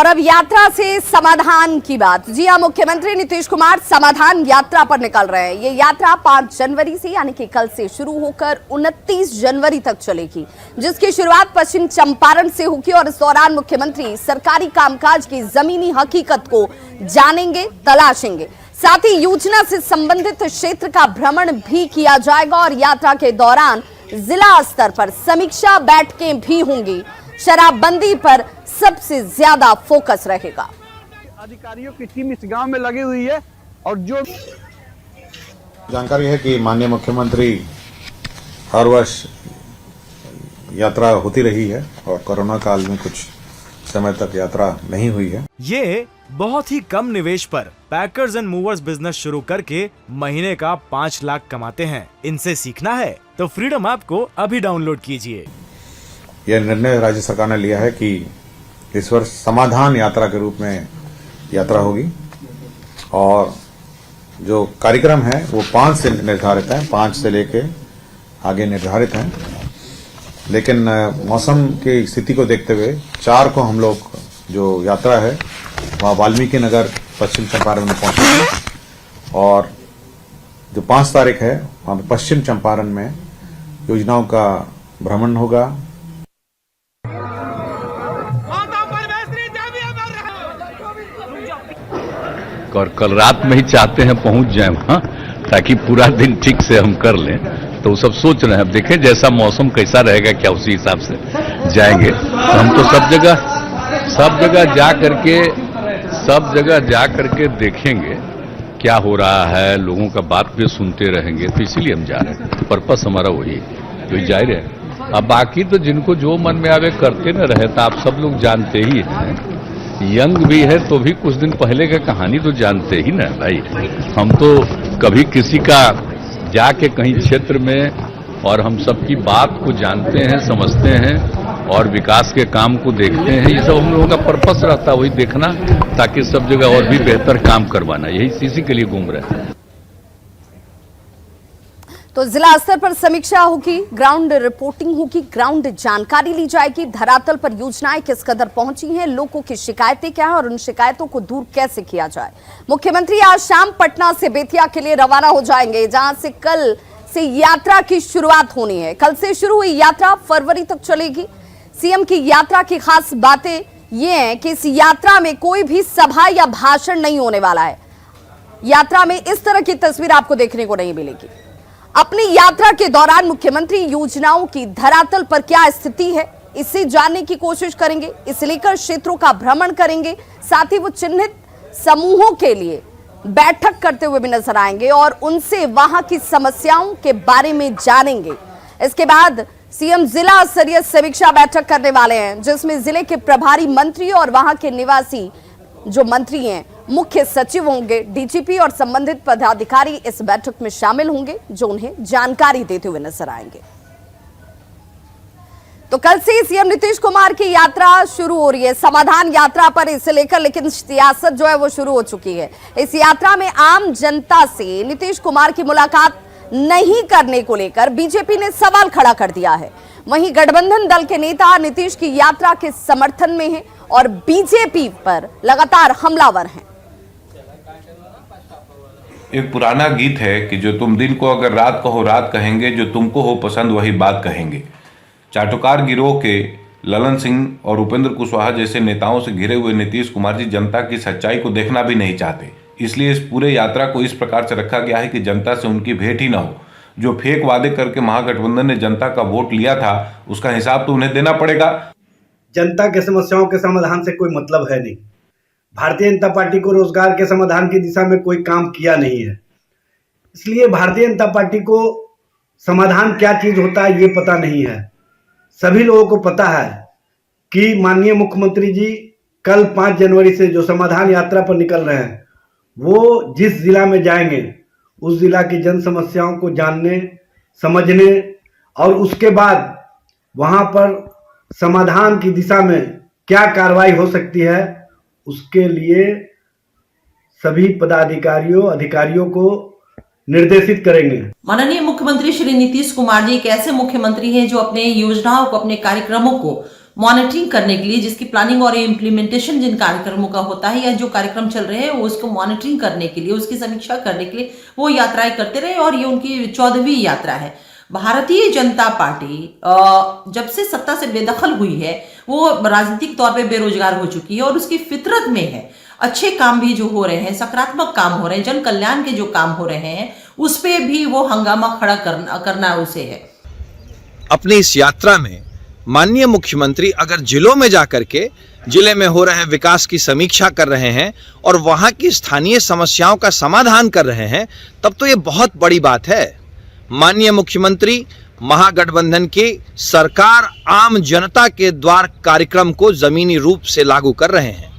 और अब यात्रा से समाधान की बात। जी हां, मुख्यमंत्री नीतीश कुमार समाधान यात्रा पर निकल रहे हैं। ये यात्रा 5 जनवरी से यानी कि कल से शुरू होकर 29 जनवरी तक चलेगी, जिसकी शुरुआत पश्चिम चंपारण से होगी और इस दौरान मुख्यमंत्री सरकारी कामकाज की जमीनी हकीकत को जानेंगे, तलाशेंगे। साथ ही योजना से संबंधित क्षेत्र का भ्रमण भी किया जाएगा और यात्रा के दौरान जिला स्तर पर समीक्षा बैठकें भी होंगी। शराबबंदी पर सबसे ज्यादा फोकस रहेगा। अधिकारियों की टीम इस गांव में लगी हुई है और जो जानकारी है कि माननीय मुख्यमंत्री हर वर्ष यात्रा होती रही है और कोरोना काल में कुछ समय तक यात्रा नहीं हुई है। ये बहुत ही कम निवेश पर पैकर्स एंड मूवर्स बिजनेस शुरू करके महीने का 5 लाख कमाते हैं। इनसे सीखना है तो फ्रीडम ऐप को अभी डाउनलोड कीजिए। यह निर्णय राज्य सरकार ने लिया है कि इस वर्ष समाधान यात्रा के रूप में यात्रा होगी और जो कार्यक्रम है वो 5 से निर्धारित है, 5 से लेके आगे निर्धारित हैं। लेकिन मौसम की स्थिति को देखते हुए 4 को हम लोग जो यात्रा है वहाँ वाल्मीकि नगर पश्चिम चंपारण में पहुंचेंगे और जो 5 तारीख है वहाँ पश्चिम चंपारण में योजनाओं का भ्रमण होगा। और कल रात में ही चाहते हैं पहुंच जाए वहां, ताकि पूरा दिन ठीक से हम कर लें। तो वो सब सोच रहे हैं, अब देखें जैसा मौसम कैसा रहेगा क्या उसी हिसाब से जाएंगे। तो हम तो सब जगह जा करके देखेंगे क्या हो रहा है, लोगों का बात भी सुनते रहेंगे। तो इसीलिए हम जा रहे हैं, पर्पस हमारा वही तो जा रहे हैं। अब बाकी तो जिनको जो मन में आवे करते न रहे, तो आप सब लोग जानते ही हैं। यंग भी है तो भी कुछ दिन पहले का कहानी तो जानते ही ना भाई। हम तो कभी किसी का जाके कहीं क्षेत्र में और हम सबकी बात को जानते हैं, समझते हैं और विकास के काम को देखते हैं। ये सब हम लोगों का पर्पस रहता है, वही देखना, ताकि सब जगह और भी बेहतर काम करवाना। यही इसी के लिए घूम रहे हैं। तो जिला स्तर पर समीक्षा होगी, ग्राउंड रिपोर्टिंग होगी, ग्राउंड जानकारी ली जाएगी, धरातल पर योजनाएं किस कदर पहुंची हैं, लोगों की शिकायतें क्या है और उन शिकायतों को दूर कैसे किया जाए। मुख्यमंत्री आज शाम पटना से बेतिया के लिए रवाना हो जाएंगे, जहां से कल से यात्रा की शुरुआत होनी है। कल से शुरू हुई यात्रा फरवरी तक चलेगी। सीएम की यात्रा की खास बातें ये हैं कि इस यात्रा में कोई भी सभा या भाषण नहीं होने वाला है। यात्रा में इस तरह की तस्वीर आपको देखने को नहीं मिलेगी। अपनी यात्रा के दौरान मुख्यमंत्री योजनाओं की धरातल पर क्या स्थिति है, इसे जानने की कोशिश करेंगे। इसे लेकर क्षेत्रों का भ्रमण करेंगे। साथ ही वो चिन्हित समूहों के लिए बैठक करते हुए भी नजर आएंगे और उनसे वहां की समस्याओं के बारे में जानेंगे। इसके बाद सीएम जिला स्तरीय समीक्षा बैठक करने वाले हैं, जिसमें जिले के प्रभारी मंत्री और वहां के निवासी जो मंत्री हैं, मुख्य सचिव होंगे, डीजीपी और संबंधित पदाधिकारी इस बैठक में शामिल होंगे, जो उन्हें जानकारी देते हुए नजर आएंगे। तो कल से सीएम नीतीश कुमार की यात्रा शुरू हो रही है, समाधान यात्रा पर इसे लेकर, लेकिन सियासत जो है वो शुरू हो चुकी है। इस यात्रा में आम जनता से नीतीश कुमार की मुलाकात नहीं करने को लेकर बीजेपी ने सवाल खड़ा कर दिया है। वहीं गठबंधन दल के नेता नीतीश की यात्रा के समर्थन में हैं और बीजेपी पर लगातार हमलावर हैं। एक पुराना गीत है कि जो तुम दिन को अगर रात कहो रात कहेंगे, जो तुमको हो पसंद वही बात कहेंगे। चाटुकार गिरोह के ललन सिंह और उपेंद्र कुशवाहा जैसे नेताओं से घिरे हुए नीतीश कुमार जी जनता की सच्चाई को देखना भी नहीं चाहते। इसलिए इस पूरे यात्रा को इस प्रकार से रखा गया है कि जनता से उनकी भेंट ही ना हो। जो फेक वादे करके महागठबंधन ने जनता का वोट लिया था, उसका हिसाब तो उन्हें देना पड़ेगा। जनता के समस्याओं के समाधान से कोई मतलब है नहीं। भारतीय जनता पार्टी को रोजगार के समाधान की दिशा में कोई काम किया नहीं है। इसलिए भारतीय जनता पार्टी को समाधान क्या चीज होता है ये पता नहीं है। सभी लोगों को पता है कि माननीय मुख्यमंत्री जी कल 5 जनवरी से जो समाधान यात्रा पर निकल रहे हैं, वो जिस जिला में जाएंगे उस जिला की जन समस्याओं को जानने, समझने और उसके बाद वहां पर समाधान की दिशा में क्या कार्रवाई हो सकती है, उसके लिए सभी पदाधिकारियों अधिकारियों को निर्देशित करेंगे। माननीय मुख्यमंत्री श्री नीतीश कुमार जी एक ऐसे मुख्यमंत्री हैं जो अपने योजनाओं को, अपने कार्यक्रमों को मॉनिटरिंग करने के लिए, जिसकी प्लानिंग और इम्प्लीमेंटेशन जिन कार्यक्रमों का होता है या जो कार्यक्रम चल रहे हैं उसको मॉनिटरिंग करने के लिए, उसकी समीक्षा करने के लिए वो यात्राएं करते रहे और ये उनकी 14वीं यात्रा है। भारतीय जनता पार्टी जब से सत्ता से बेदखल हुई है वो राजनीतिक तौर पे बेरोजगार हो चुकी है और उसकी फितरत में है अच्छे काम भी जो हो रहे हैं, सकारात्मक काम हो रहे हैं, जन कल्याण के जो काम हो रहे हैं उस पे भी वो हंगामा खड़ा करना उसे है। अपनी इस यात्रा में माननीय मुख्यमंत्री अगर जिलों में जाकर के जिले में हो रहे विकास की समीक्षा कर रहे हैं और वहां की स्थानीय समस्याओं का समाधान कर रहे हैं तब तो ये बहुत बड़ी बात है। माननीय मुख्यमंत्री महागठबंधन की सरकार आम जनता के द्वार कार्यक्रम को जमीनी रूप से लागू कर रहे हैं।